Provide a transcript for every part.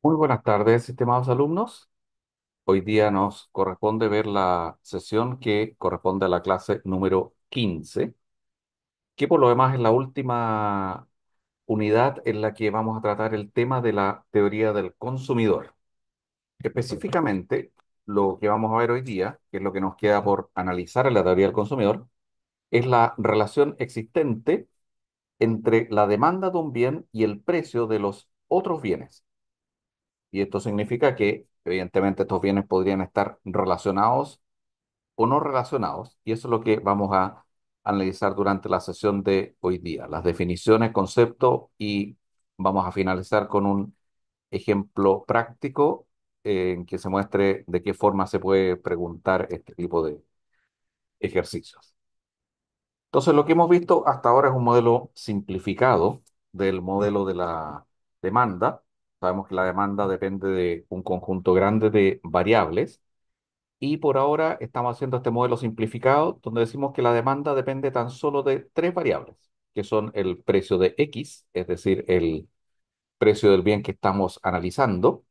Muy buenas tardes, estimados alumnos. Hoy día nos corresponde ver la sesión que corresponde a la clase número 15, que por lo demás es la última unidad en la que vamos a tratar el tema de la teoría del consumidor. Específicamente, lo que vamos a ver hoy día, que es lo que nos queda por analizar en la teoría del consumidor, es la relación existente entre la demanda de un bien y el precio de los otros bienes. Y esto significa que, evidentemente, estos bienes podrían estar relacionados o no relacionados. Y eso es lo que vamos a analizar durante la sesión de hoy día. Las definiciones, conceptos y vamos a finalizar con un ejemplo práctico en que se muestre de qué forma se puede preguntar este tipo de ejercicios. Entonces, lo que hemos visto hasta ahora es un modelo simplificado del modelo de la demanda. Sabemos que la demanda depende de un conjunto grande de variables y por ahora estamos haciendo este modelo simplificado donde decimos que la demanda depende tan solo de tres variables, que son el precio de X, es decir, el precio del bien que estamos analizando,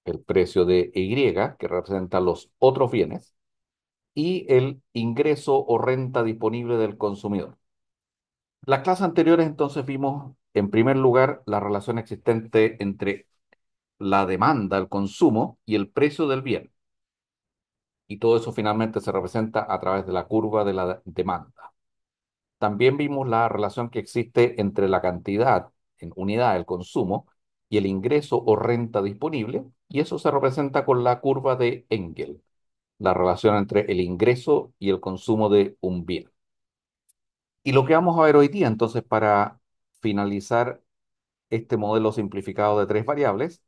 el precio de Y, que representa los otros bienes, y el ingreso o renta disponible del consumidor. Las clases anteriores entonces vimos en primer lugar la relación existente entre la demanda, el consumo y el precio del bien. Y todo eso finalmente se representa a través de la curva de la demanda. También vimos la relación que existe entre la cantidad en unidad del consumo y el ingreso o renta disponible, y eso se representa con la curva de Engel, la relación entre el ingreso y el consumo de un bien. Y lo que vamos a ver hoy día, entonces, para finalizar este modelo simplificado de tres variables,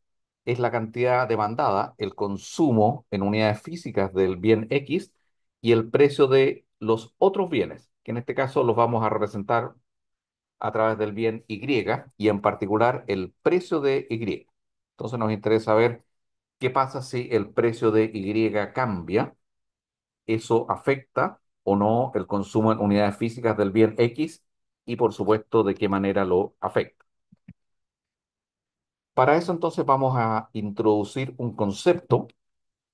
es la cantidad demandada, el consumo en unidades físicas del bien X y el precio de los otros bienes, que en este caso los vamos a representar a través del bien Y y en particular el precio de Y. Entonces nos interesa ver qué pasa si el precio de Y cambia, eso afecta o no el consumo en unidades físicas del bien X y por supuesto de qué manera lo afecta. Para eso entonces vamos a introducir un concepto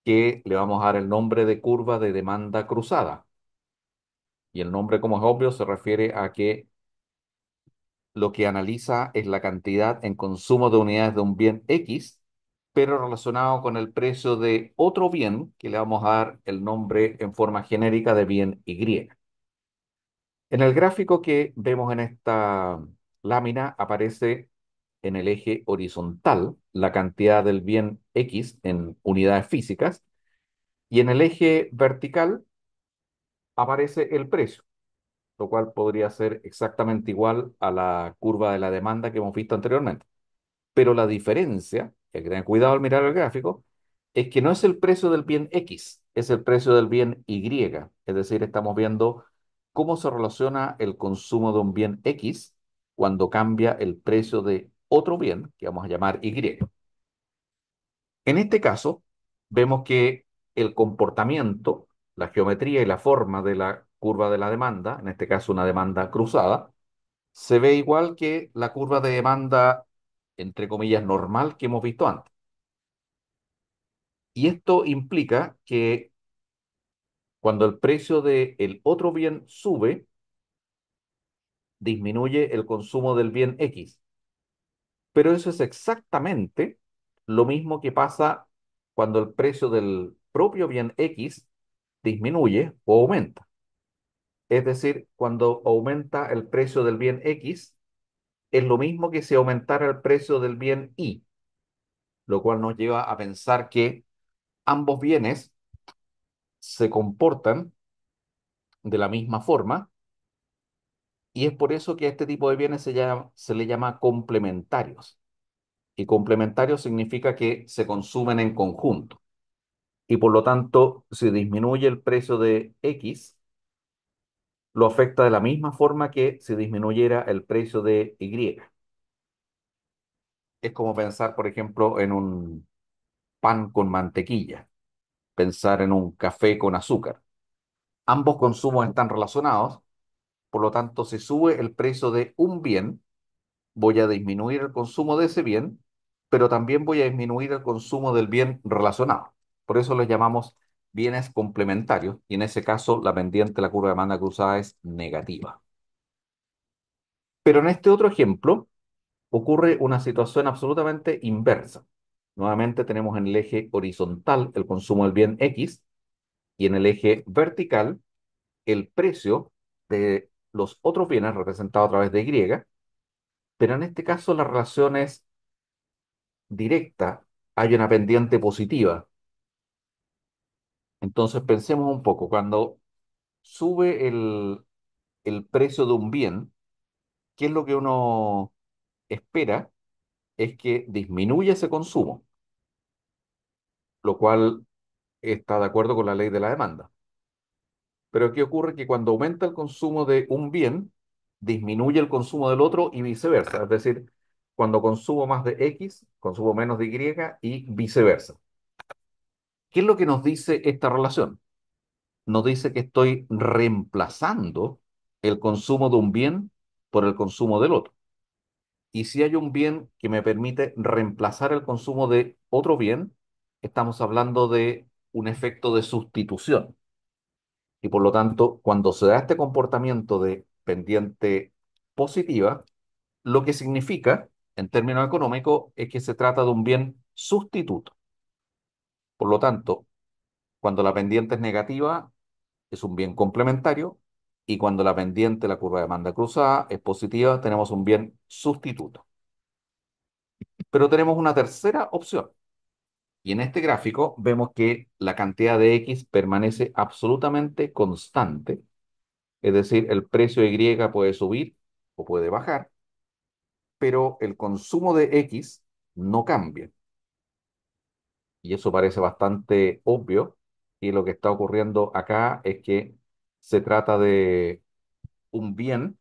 que le vamos a dar el nombre de curva de demanda cruzada. Y el nombre, como es obvio, se refiere a que lo que analiza es la cantidad en consumo de unidades de un bien X, pero relacionado con el precio de otro bien que le vamos a dar el nombre en forma genérica de bien Y. En el gráfico que vemos en esta lámina aparece en el eje horizontal la cantidad del bien X en unidades físicas y en el eje vertical aparece el precio, lo cual podría ser exactamente igual a la curva de la demanda que hemos visto anteriormente. Pero la diferencia, que hay que tener cuidado al mirar el gráfico, es que no es el precio del bien X, es el precio del bien Y. Es decir, estamos viendo cómo se relaciona el consumo de un bien X cuando cambia el precio de otro bien, que vamos a llamar Y. En este caso, vemos que el comportamiento, la geometría y la forma de la curva de la demanda, en este caso una demanda cruzada, se ve igual que la curva de demanda, entre comillas, normal que hemos visto antes. Y esto implica que cuando el precio del otro bien sube, disminuye el consumo del bien X. Pero eso es exactamente lo mismo que pasa cuando el precio del propio bien X disminuye o aumenta. Es decir, cuando aumenta el precio del bien X, es lo mismo que si aumentara el precio del bien Y, lo cual nos lleva a pensar que ambos bienes se comportan de la misma forma y es por eso que a este tipo de bienes se le llama complementarios. Y complementarios significa que se consumen en conjunto. Y por lo tanto, si disminuye el precio de X, lo afecta de la misma forma que si disminuyera el precio de Y. Es como pensar, por ejemplo, en un pan con mantequilla, pensar en un café con azúcar. Ambos consumos están relacionados, por lo tanto, si sube el precio de un bien, voy a disminuir el consumo de ese bien, pero también voy a disminuir el consumo del bien relacionado. Por eso los llamamos bienes complementarios y en ese caso la pendiente de la curva de demanda cruzada es negativa. Pero en este otro ejemplo ocurre una situación absolutamente inversa. Nuevamente tenemos en el eje horizontal el consumo del bien X y en el eje vertical el precio de los otros bienes representados a través de Y, pero en este caso la relación es directa, hay una pendiente positiva. Entonces pensemos un poco, cuando sube el precio de un bien, ¿qué es lo que uno espera? Es que disminuya ese consumo, lo cual está de acuerdo con la ley de la demanda. Pero ¿qué ocurre? Que cuando aumenta el consumo de un bien, disminuye el consumo del otro y viceversa. Es decir, cuando consumo más de X, consumo menos de Y y viceversa. ¿Qué es lo que nos dice esta relación? Nos dice que estoy reemplazando el consumo de un bien por el consumo del otro. Y si hay un bien que me permite reemplazar el consumo de otro bien, estamos hablando de un efecto de sustitución. Y por lo tanto, cuando se da este comportamiento de pendiente positiva, lo que significa, en términos económicos, es que se trata de un bien sustituto. Por lo tanto, cuando la pendiente es negativa, es un bien complementario, y cuando la pendiente, la curva de demanda cruzada, es positiva, tenemos un bien sustituto. Pero tenemos una tercera opción, y en este gráfico vemos que la cantidad de X permanece absolutamente constante, es decir, el precio de Y puede subir o puede bajar, pero el consumo de X no cambia. Y eso parece bastante obvio. Y lo que está ocurriendo acá es que se trata de un bien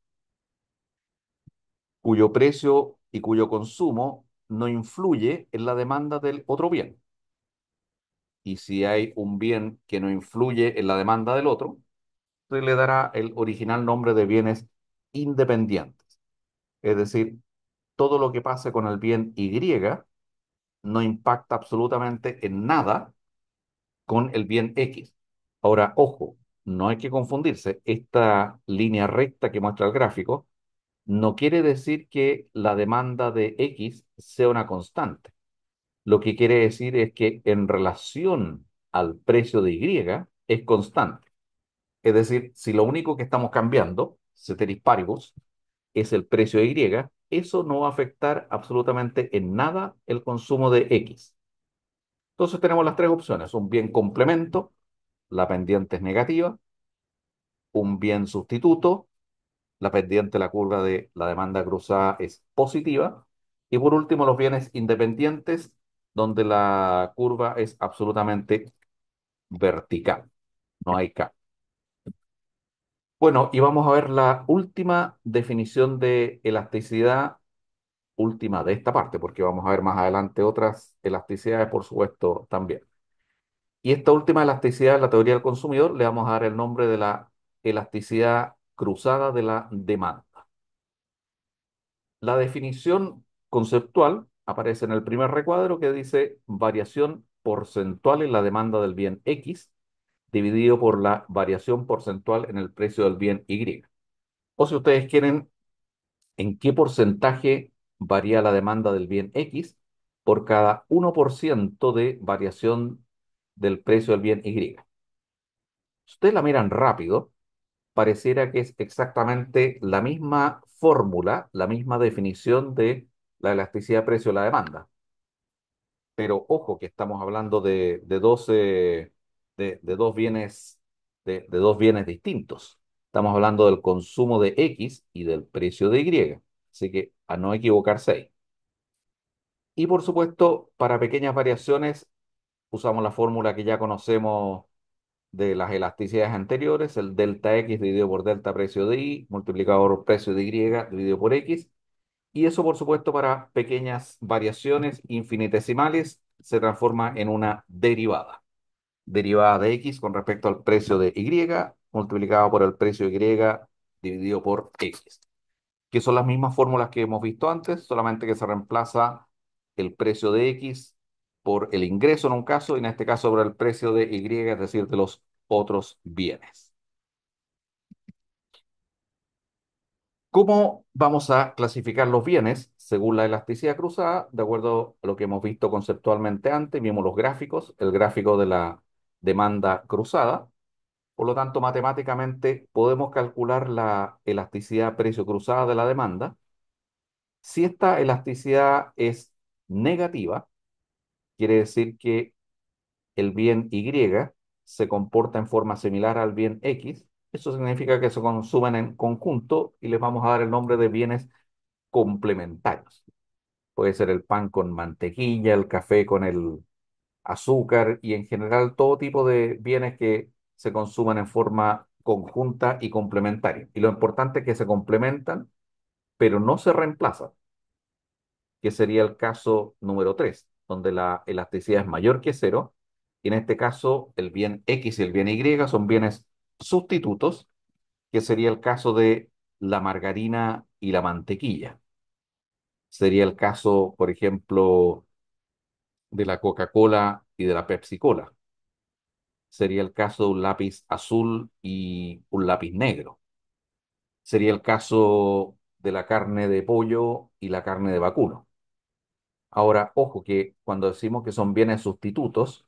cuyo precio y cuyo consumo no influye en la demanda del otro bien. Y si hay un bien que no influye en la demanda del otro, se le dará el original nombre de bienes independientes. Es decir, todo lo que pase con el bien Y no impacta absolutamente en nada con el bien X. Ahora, ojo, no hay que confundirse. Esta línea recta que muestra el gráfico no quiere decir que la demanda de X sea una constante. Lo que quiere decir es que en relación al precio de Y es constante. Es decir, si lo único que estamos cambiando, ceteris paribus, es el precio de Y, eso no va a afectar absolutamente en nada el consumo de X. Entonces tenemos las tres opciones, un bien complemento, la pendiente es negativa, un bien sustituto, la pendiente, la curva de la demanda cruzada es positiva, y por último los bienes independientes, donde la curva es absolutamente vertical, no hay cambio. Bueno, y vamos a ver la última definición de elasticidad, última de esta parte, porque vamos a ver más adelante otras elasticidades, por supuesto, también. Y esta última elasticidad, en la teoría del consumidor, le vamos a dar el nombre de la elasticidad cruzada de la demanda. La definición conceptual aparece en el primer recuadro que dice variación porcentual en la demanda del bien X dividido por la variación porcentual en el precio del bien Y. O si ustedes quieren, ¿en qué porcentaje varía la demanda del bien X por cada 1% de variación del precio del bien Y? Si ustedes la miran rápido, pareciera que es exactamente la misma fórmula, la misma definición de la elasticidad precio de la demanda. Pero ojo que estamos hablando de dos bienes, de dos bienes distintos. Estamos hablando del consumo de X y del precio de Y. Así que a no equivocarse ahí. Y por supuesto, para pequeñas variaciones, usamos la fórmula que ya conocemos de las elasticidades anteriores, el delta X dividido por delta precio de Y, multiplicado por precio de Y dividido por X. Y eso, por supuesto, para pequeñas variaciones infinitesimales se transforma en una derivada. Derivada de X con respecto al precio de Y multiplicado por el precio de Y dividido por X. Que son las mismas fórmulas que hemos visto antes, solamente que se reemplaza el precio de X por el ingreso en un caso, y en este caso por el precio de Y, es decir, de los otros bienes. ¿Cómo vamos a clasificar los bienes? Según la elasticidad cruzada, de acuerdo a lo que hemos visto conceptualmente antes, vimos los gráficos, el gráfico de la demanda cruzada. Por lo tanto, matemáticamente podemos calcular la elasticidad precio cruzada de la demanda. Si esta elasticidad es negativa, quiere decir que el bien Y se comporta en forma similar al bien X. Eso significa que se consumen en conjunto y les vamos a dar el nombre de bienes complementarios. Puede ser el pan con mantequilla, el café con el azúcar y en general todo tipo de bienes que se consumen en forma conjunta y complementaria. Y lo importante es que se complementan, pero no se reemplazan, que sería el caso número 3 donde la elasticidad es mayor que cero. Y en este caso, el bien X y el bien Y son bienes sustitutos, que sería el caso de la margarina y la mantequilla. Sería el caso, por ejemplo, de la Coca-Cola y de la Pepsi-Cola. Sería el caso de un lápiz azul y un lápiz negro. Sería el caso de la carne de pollo y la carne de vacuno. Ahora, ojo que cuando decimos que son bienes sustitutos,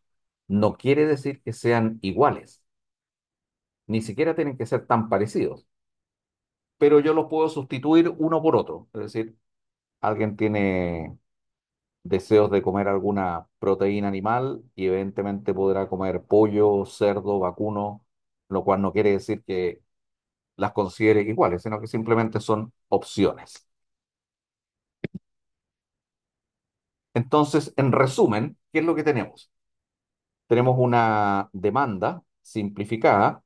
no quiere decir que sean iguales, ni siquiera tienen que ser tan parecidos, pero yo los puedo sustituir uno por otro. Es decir, alguien tiene deseos de comer alguna proteína animal y evidentemente podrá comer pollo, cerdo, vacuno, lo cual no quiere decir que las considere iguales, sino que simplemente son opciones. Entonces, en resumen, ¿qué es lo que tenemos? Tenemos una demanda simplificada,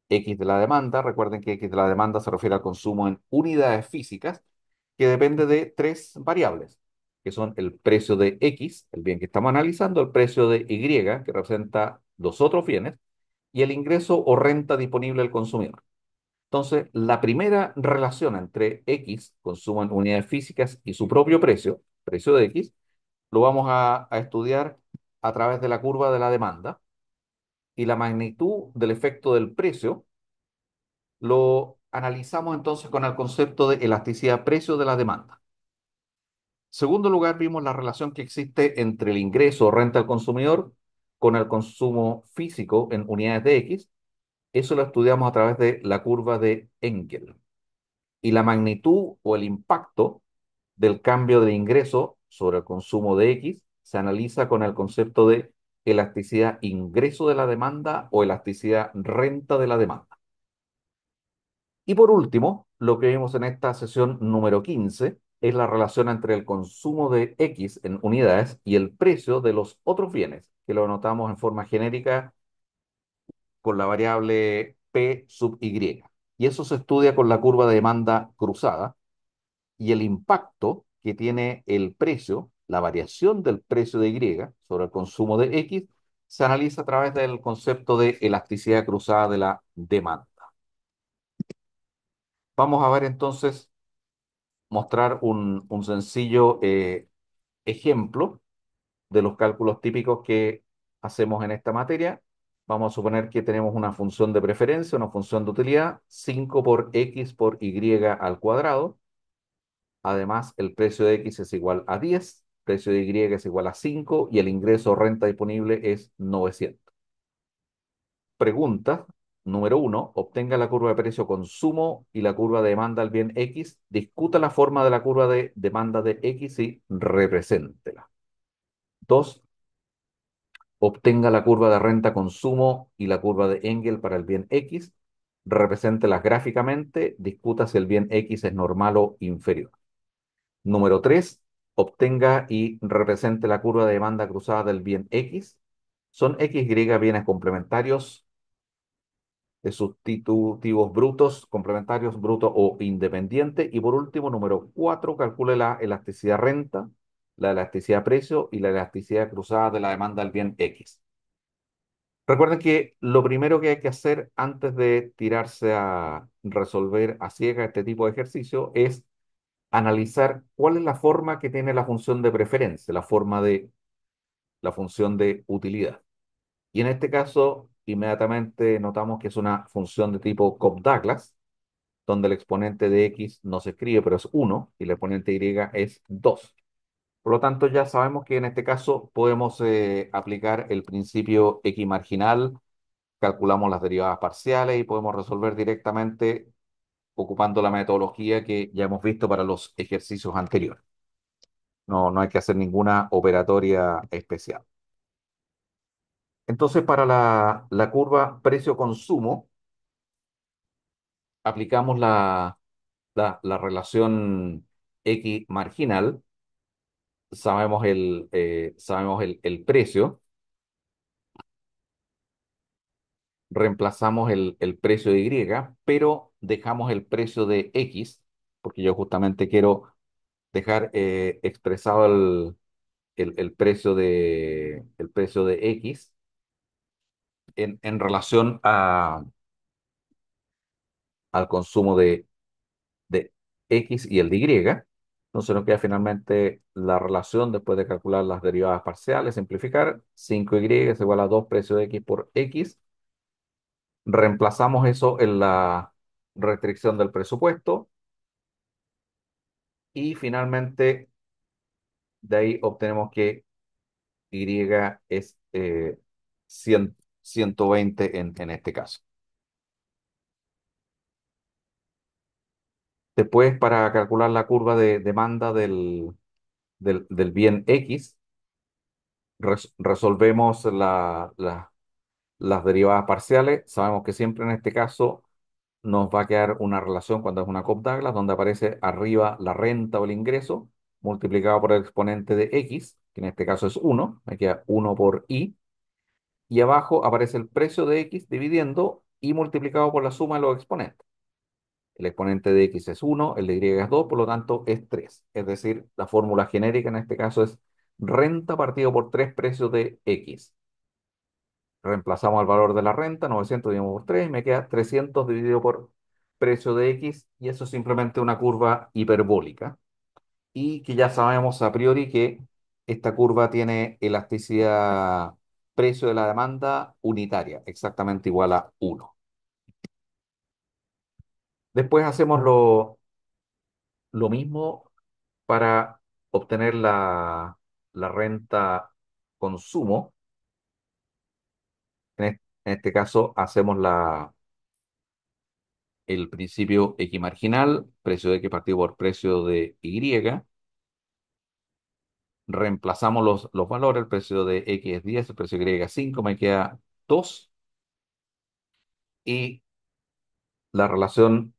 X de la demanda. Recuerden que X de la demanda se refiere al consumo en unidades físicas, que depende de tres variables, que son el precio de X, el bien que estamos analizando, el precio de Y, que representa los otros bienes, y el ingreso o renta disponible del consumidor. Entonces, la primera relación entre X, consumo en unidades físicas, y su propio precio, precio de X, lo vamos a estudiar a través de la curva de la demanda y la magnitud del efecto del precio lo analizamos entonces con el concepto de elasticidad precio de la demanda. Segundo lugar, vimos la relación que existe entre el ingreso o renta al consumidor con el consumo físico en unidades de X. Eso lo estudiamos a través de la curva de Engel. Y la magnitud o el impacto del cambio de ingreso sobre el consumo de X se analiza con el concepto de elasticidad ingreso de la demanda o elasticidad renta de la demanda. Y por último, lo que vimos en esta sesión número 15 es la relación entre el consumo de X en unidades y el precio de los otros bienes, que lo anotamos en forma genérica con la variable P sub Y. Y eso se estudia con la curva de demanda cruzada y el impacto que tiene el precio, la variación del precio de Y sobre el consumo de X, se analiza a través del concepto de elasticidad cruzada de la demanda. Vamos a ver entonces, mostrar un sencillo ejemplo de los cálculos típicos que hacemos en esta materia. Vamos a suponer que tenemos una función de preferencia, una función de utilidad, 5 por X por Y al cuadrado. Además, el precio de X es igual a 10, precio de Y es igual a 5 y el ingreso o renta disponible es 900. Pregunta número uno: obtenga la curva de precio consumo y la curva de demanda al bien X. Discuta la forma de la curva de demanda de X y represéntela. Dos: obtenga la curva de renta consumo y la curva de Engel para el bien X. Represéntelas gráficamente. Discuta si el bien X es normal o inferior. Número 3, obtenga y represente la curva de demanda cruzada del bien X. Son X, Y bienes complementarios, de sustitutivos brutos, complementarios, brutos o independientes. Y por último, número 4, calcule la elasticidad renta, la elasticidad precio y la elasticidad cruzada de la demanda del bien X. Recuerden que lo primero que hay que hacer antes de tirarse a resolver a ciegas este tipo de ejercicio es analizar cuál es la forma que tiene la función de preferencia, la función de utilidad. Y en este caso, inmediatamente notamos que es una función de tipo Cobb-Douglas, donde el exponente de x no se escribe, pero es uno y el exponente y es 2. Por lo tanto, ya sabemos que en este caso podemos aplicar el principio x marginal, calculamos las derivadas parciales y podemos resolver directamente ocupando la metodología que ya hemos visto para los ejercicios anteriores. No, no hay que hacer ninguna operatoria especial. Entonces, para la curva precio-consumo, aplicamos la relación X marginal, sabemos el precio, reemplazamos el precio de Y, pero dejamos el precio de X, porque yo justamente quiero dejar expresado el precio de X en relación al consumo de X y el de Y. Entonces nos queda finalmente la relación después de calcular las derivadas parciales, simplificar, 5Y es igual a 2 precio de X por X. Reemplazamos eso en la restricción del presupuesto y finalmente de ahí obtenemos que Y es 120 en este caso. Después, para calcular la curva de demanda del bien X, resolvemos las derivadas parciales. Sabemos que siempre en este caso nos va a quedar una relación cuando es una Cobb-Douglas, donde aparece arriba la renta o el ingreso multiplicado por el exponente de X, que en este caso es uno, me queda uno por Y, y abajo aparece el precio de X dividiendo y multiplicado por la suma de los exponentes. El exponente de X es uno, el de Y es 2, por lo tanto es 3. Es decir, la fórmula genérica en este caso es renta partido por 3 precios de X. Reemplazamos el valor de la renta, 900 dividido por 3, y me queda 300 dividido por precio de X, y eso es simplemente una curva hiperbólica. Y que ya sabemos a priori que esta curva tiene elasticidad precio de la demanda unitaria, exactamente igual a uno. Después hacemos lo mismo para obtener la renta consumo. En este caso hacemos el principio X marginal, precio de X partido por precio de Y. Reemplazamos los valores, el precio de X es 10, el precio de Y es 5, me queda 2. Y la relación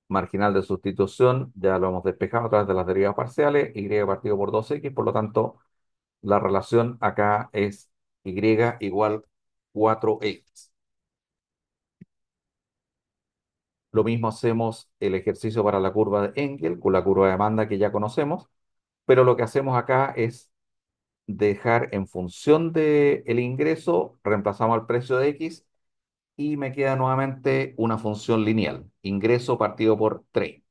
marginal de sustitución ya lo hemos despejado a través de las derivadas parciales, Y partido por 2X, por lo tanto la relación acá es Y igual 4X. Lo mismo hacemos el ejercicio para la curva de Engel con la curva de demanda que ya conocemos, pero lo que hacemos acá es dejar en función del ingreso, reemplazamos el precio de X y me queda nuevamente una función lineal, ingreso partido por 30.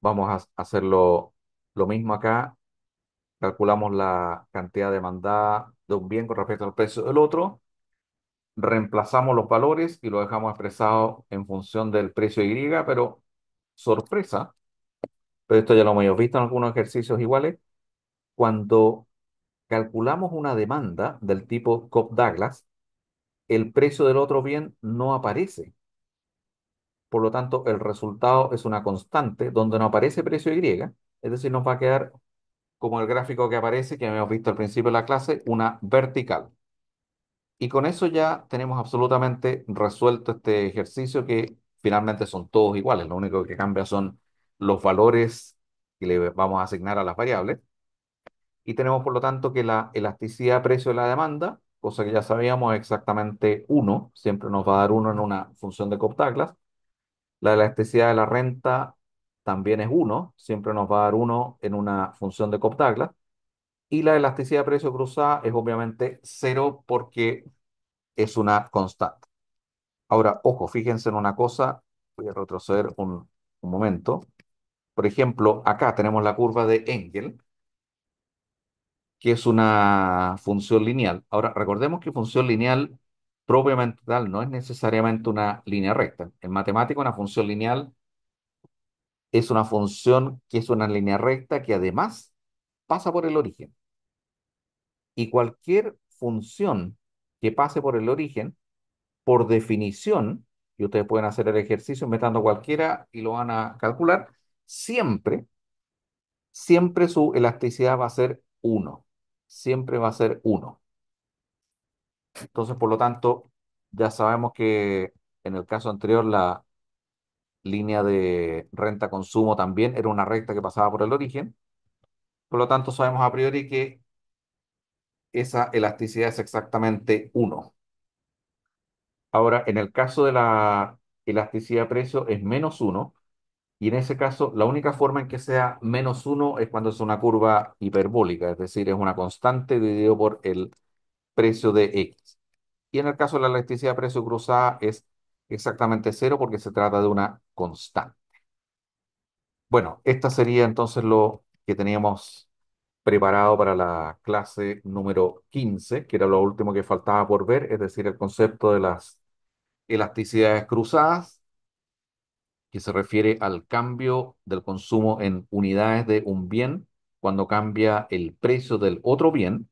Vamos a hacerlo lo mismo acá, calculamos la cantidad demandada de un bien con respecto al precio del otro, reemplazamos los valores y lo dejamos expresado en función del precio Y, pero sorpresa, pero esto ya lo hemos visto en algunos ejercicios iguales, cuando calculamos una demanda del tipo Cobb-Douglas, el precio del otro bien no aparece. Por lo tanto, el resultado es una constante donde no aparece precio Y, es decir, nos va a quedar como el gráfico que aparece, que hemos visto al principio de la clase, una vertical. Y con eso ya tenemos absolutamente resuelto este ejercicio que finalmente son todos iguales. Lo único que cambia son los valores que le vamos a asignar a las variables. Y tenemos por lo tanto que la elasticidad precio de la demanda, cosa que ya sabíamos, es exactamente uno, siempre nos va a dar uno en una función de Cobb-Douglas. La elasticidad de la renta también es uno, siempre nos va a dar uno en una función de Cobb-Douglas. Y la elasticidad de precio cruzada es obviamente cero porque es una constante. Ahora, ojo, fíjense en una cosa, voy a retroceder un momento. Por ejemplo, acá tenemos la curva de Engel, que es una función lineal. Ahora, recordemos que función lineal propiamente tal no es necesariamente una línea recta. En matemática, una función lineal es una función que es una línea recta que además pasa por el origen. Y cualquier función que pase por el origen, por definición, y ustedes pueden hacer el ejercicio metiendo cualquiera y lo van a calcular, siempre, siempre su elasticidad va a ser uno. Siempre va a ser uno. Entonces, por lo tanto, ya sabemos que en el caso anterior la línea de renta-consumo también era una recta que pasaba por el origen. Por lo tanto, sabemos a priori que esa elasticidad es exactamente uno. Ahora, en el caso de la elasticidad de precio es menos uno, y en ese caso la única forma en que sea menos uno es cuando es una curva hiperbólica, es decir, es una constante dividido por el precio de X. Y en el caso de la elasticidad de precio cruzada es exactamente cero porque se trata de una constante. Bueno, esta sería entonces lo que teníamos preparado para la clase número 15, que era lo último que faltaba por ver, es decir, el concepto de las elasticidades cruzadas, que se refiere al cambio del consumo en unidades de un bien cuando cambia el precio del otro bien.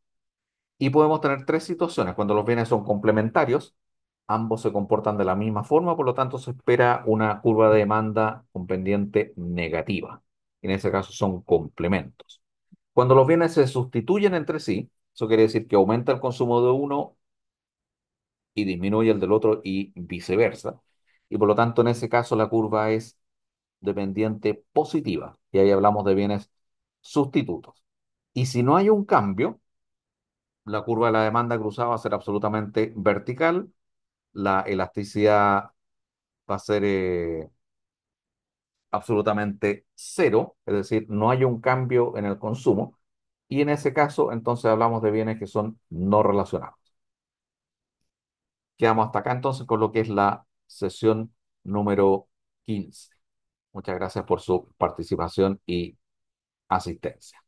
Y podemos tener tres situaciones. Cuando los bienes son complementarios, ambos se comportan de la misma forma, por lo tanto se espera una curva de demanda con pendiente negativa. En ese caso son complementos. Cuando los bienes se sustituyen entre sí, eso quiere decir que aumenta el consumo de uno y disminuye el del otro y viceversa. Y por lo tanto, en ese caso, la curva es de pendiente positiva. Y ahí hablamos de bienes sustitutos. Y si no hay un cambio, la curva de la demanda cruzada va a ser absolutamente vertical, la elasticidad va a ser absolutamente cero, es decir, no hay un cambio en el consumo. Y en ese caso, entonces hablamos de bienes que son no relacionados. Quedamos hasta acá entonces con lo que es la sesión número 15. Muchas gracias por su participación y asistencia.